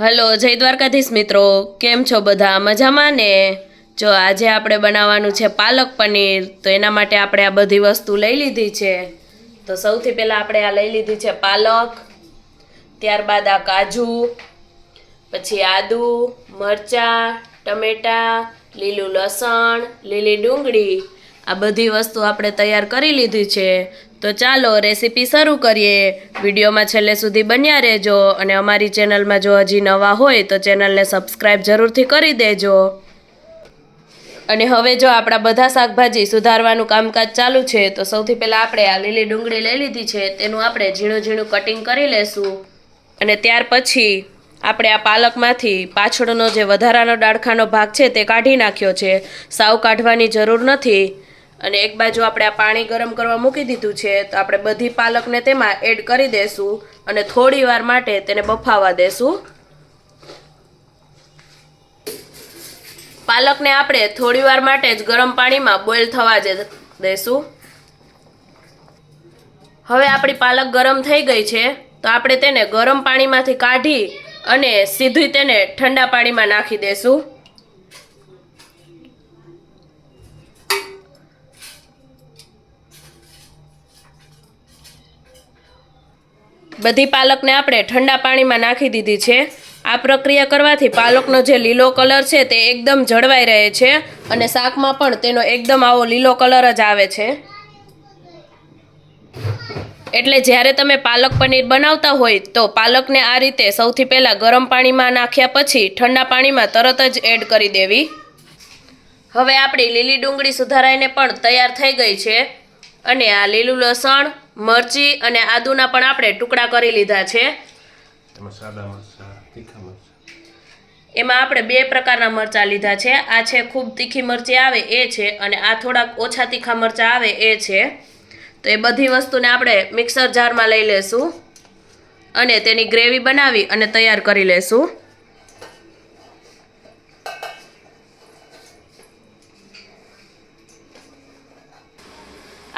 Hello જય દ્વારકાધીશ મિત્રો, કેમ છો બધા? મજામાં ને? જો આજે આપણે બનાવવાનું છે પાલક પનીર. તો એના માટે આપણે આ બધી વસ્તુ લઈ લીધી છે. તો સૌથી પહેલાં આપણે આ લઈ લીધી છે પાલક, ત્યારબાદ આ કાજુ, પછી આદુ, મરચાં, ટમેટાં, લીલું લસણ, લીલી ડુંગળી, આ બધી વસ્તુ આપણે તૈયાર કરી લીધી છે. તો ચાલો રેસીપી શરૂ કરીએ. વિડીયોમાં છેલ્લે સુધી બન્યા રહેજો અને અમારી ચેનલમાં જો હજી નવા હોય તો ચેનલને સબસ્ક્રાઈબ જરૂરથી કરી દેજો. અને હવે જો આપણા બધા શાકભાજી સુધારવાનું કામકાજ ચાલુ છે. તો સૌથી પહેલાં આપણે આ લીલી ડુંગળી લઈ લીધી છે, તેનું આપણે ઝીણું ઝીણું કટિંગ કરી લેશું. અને ત્યાર પછી આપણે આ પાલકમાંથી પાછળનો જે વધારાનો ડાળખાનો ભાગ છે તે કાઢી નાખ્યો છે. સાવ કાઢવાની જરૂર નથી. અને એક બાજુ આપણે આ પાણી ગરમ કરવા મૂકી દીધું છે. તો આપણે બધી પાલકને તેમાં એડ કરી દેશું અને થોડી વાર માટે તેને બફાવા દેશું. પાલકને આપણે થોડી વાર માટે જ ગરમ પાણીમાં બોઇલ થવા દેશું. હવે આપણી પાલક ગરમ થઈ ગઈ છે. તો આપણે તેને ગરમ પાણીમાંથી કાઢી અને સીધી તેને ઠંડા પાણીમાં નાખી દેશું. બધી પાલકને આપણે ઠંડા પાણીમાં નાખી દીધી છે. આ પ્રક્રિયા કરવાથી પાલકનો જે લીલો કલર છે તે એકદમ જળવાઈ રહે છે અને શાકમાં પણ તેનો એકદમ આવો લીલો કલર જ આવે છે. એટલે જ્યારે તમે પાલક પનીર બનાવતા હોય તો પાલકને આ રીતે સૌથી પહેલાં ગરમ પાણીમાં નાખ્યા પછી ઠંડા પાણીમાં તરત જ એડ કરી દેવી. હવે આપણી લીલી ડુંગળી સુધારાઈને પણ તૈયાર થઈ ગઈ છે. અને આ લીલું લસણ, મરચી અને આદુના પણ આપણે ટુકડા કરી લીધા છે. એમાં આપણે બે પ્રકારના મરચાં લીધા છે. આ છે ખૂબ તીખી મરચી આવે એ છે, અને આ થોડાક ઓછા તીખા મરચાં આવે એ છે. તો એ બધી વસ્તુને આપણે મિક્સર જારમાં લઈ લેશું અને તેની ગ્રેવી બનાવી અને તૈયાર કરી લેશું.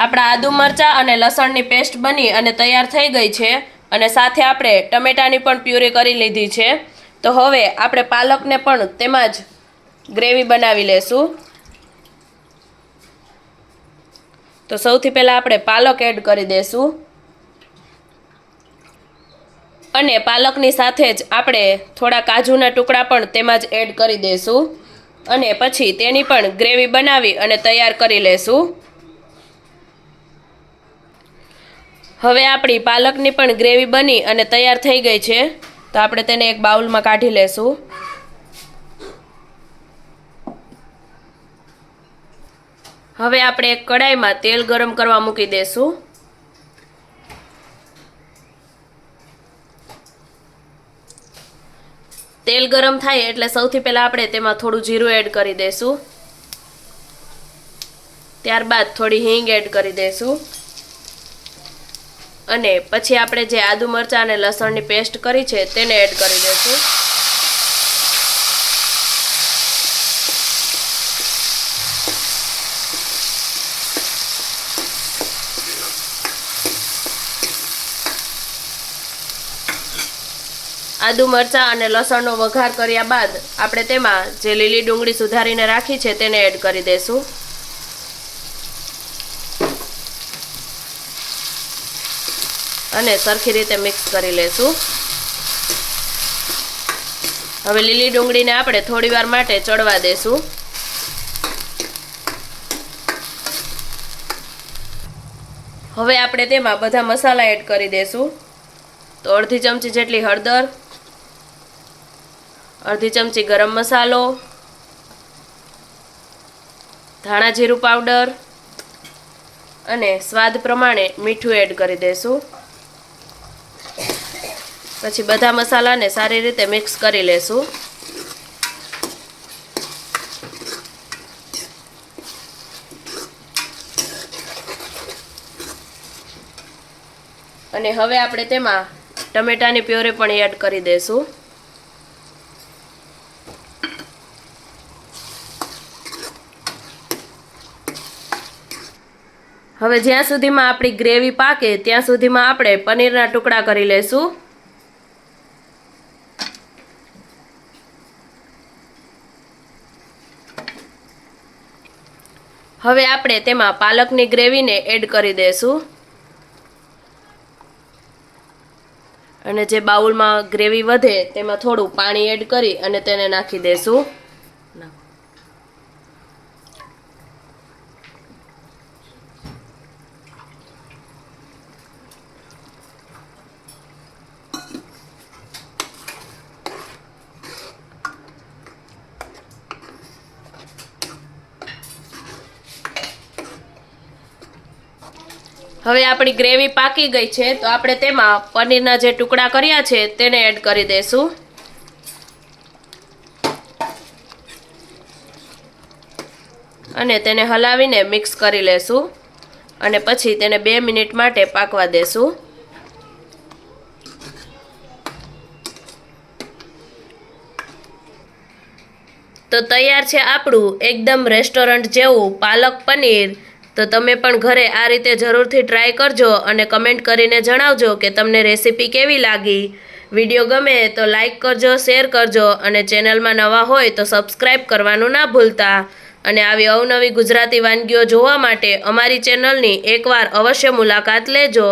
આપણા આદુ મરચાં અને લસણની પેસ્ટ બની અને તૈયાર થઈ ગઈ છે. અને સાથે આપણે ટમેટાની પણ પ્યુરી કરી લીધી છે. તો હવે આપણે પાલકને પણ તેમાં જ ગ્રેવી બનાવી લેશું. તો સૌથી પહેલાં આપણે પાલક એડ કરી દેશું અને પાલકની સાથે જ આપણે થોડા કાજુના ટુકડા પણ તેમાં જ એડ કરી દેશું અને પછી તેની પણ ગ્રેવી બનાવી અને તૈયાર કરી લેશું. હવે આપણી પાલકની પણ ગ્રેવી બની અને તૈયાર થઈ ગઈ છે. તો આપણે તેને એક બાઉલમાં કાઢી લેશું. હવે આપણે એક કડાઈમાં તેલ ગરમ કરવા મૂકી દેશું. તેલ ગરમ થાય એટલે સૌથી પહેલાં આપણે તેમાં થોડું જીરું એડ કરી દેશું. ત્યારબાદ થોડી હિંગ એડ કરી દેશું અને પછી આપણે જે આદુ મરચાં અને લસણની પેસ્ટ કરી છે તેને એડ કરી દેશું. આદુ મરચાં અને લસણનો વઘાર કર્યા બાદ આપણે તેમાં જે લીલી ડુંગળી સુધારીને રાખી છે તેને એડ કરી દેશું. અને સરખી રીતે મિક્સ કરી લેશું. હવે લીલી ડુંગળીને આપણે થોડી વાર માટે ચડવા દેશું. હવે આપણે તેમાં બધા મસાલા એડ કરી દેશું. તો અડધી ચમચી જેટલી હળદર, અડધી ચમચી ગરમ મસાલો, ધાણા જીરું પાવડર અને સ્વાદ પ્રમાણે મીઠું એડ કરી દેશું. પછી બધા મસાલાને સારી રીતે મિક્સ કરી લેશું. અને હવે આપણે તેમાં ટમેટાની પ્યોરી પણ એડ કરી દેશું. હવે જ્યાં સુધીમાં આપણી ગ્રેવી પાકે ત્યાં સુધીમાં આપણે પનીરના ટુકડા કરી લેશું. હવે આપણે તેમાં પાલકની ગ્રેવીને એડ કરી દઈશું અને જે બાઉલમાં ગ્રેવી વધે તેમાં થોડું પાણી એડ કરી અને તેને નાખી દઈશું. હવે આપણી ગ્રેવી પાકી ગઈ છે તો આપણે તેમાં પનીરના જે ટુકડા કર્યા છે તેને એડ કરી દઈશું. અને તેને હલાવીને મિક્સ કરી લેશું અને પછી તેને 2 મિનિટ માટે પાકવા દેશું. તો તૈયાર છે આપણું એકદમ રેસ્ટોરન્ટ જેવું પાલક પનીર. તો તમે પણ ઘરે આ રીતે જરૂરથી ટ્રાય કરજો અને કમેન્ટ કરીને જણાવજો કે તમને રેસીપી કેવી લાગી. વિડીયો ગમે તો લાઈક કરજો, શેર કરજો અને ચેનલમાં નવા હોય તો સબસ્ક્રાઈબ કરવાનું ના ભૂલતા. અને આવી અવનવી ગુજરાતી વાનગીઓ જોવા માટે અમારી ચેનલની એકવાર અવશ્ય મુલાકાત લેજો.